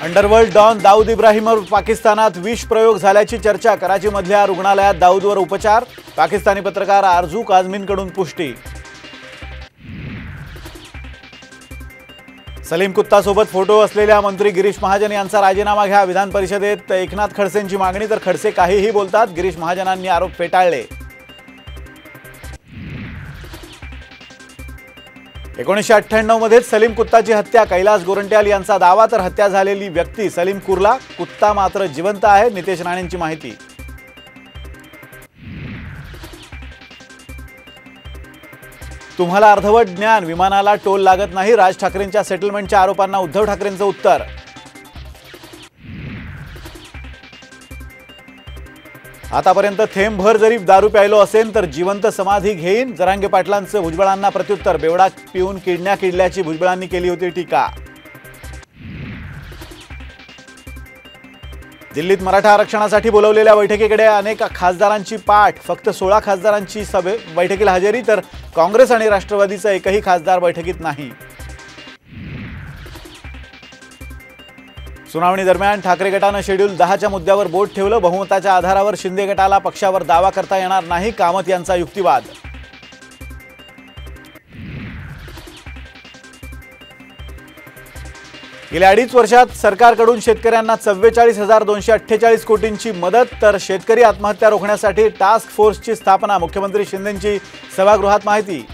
Underworld don Dawood इब्राहिमवर पाकिस्तानात विष प्रयोग झाल्याची चर्चा। कराचीमधल्या रुग्णालयात दाऊदवर उपचार। पाकिस्तानी पत्रकार आरजू काझमींकडून पुष्टी। सलीम कुत्तासोबत फोटो असलेल्या मंत्री गिरीश महाजन यांचा राजीनामा घ्या। विधान परिषदेत एकनाथ खडसेंची मागणी, तर खडसे काहीही बोलतात। गिरीश महाजनांनी आरोप फेटाळले। 1998 मध्ये सलीम कुत्ताची हत्या, कैलास गोरंट्याल यांचा दावा, तर हत्या झालेली व्यक्ती सलीम कुर्ला, कुत्ता मात्र जिवंत आहे। नितेश राणेंची माहिती। तुम्हाला अर्धवट ज्ञान, विमानाला टोल लागत नाही। राज ठाकरेंच्या सेटलमेंटच्या आरोपांना उद्धव ठाकरेंचं उत्तर। आतापर्यंत थेंबभर जरी दारू प्यायलो असेल तर जिवंत समाधी घेईन। जरांगे पाटलांचं भुजबळांना प्रत्युत्तर। बेवडा पिऊन किडण्या किडल्याची भुजबळांनी केली होती टीका। दिल्लीत मराठा आरक्षणासाठी बोलवलेल्या बैठकीकडे अनेक खासदारांची पाठ। फक्त 16 खासदारांची बैठकीला हजेरी, तर काँग्रेस आणि राष्ट्रवादीचा एकही खासदार बैठकीत नाही। सुनावणी दरम्यान ठाकरे गटानं शेड्यूल 10च्या मुद्द्यावर बोट ठेवलं। बहुमताच्या आधारावर शिंदे गटाला पक्षावर दावा करता येणार नाही, कामत यांचा युक्तिवाद। गेल्या 2.5 वर्षात सरकारकडून शेतकऱ्यांना 44,248 कोटींची मदत, तर शेतकरी आत्महत्या रोखण्यासाठी टास्क फोर्सची स्थापना। मुख्यमंत्री शिंदेंची सभागृहात माहिती।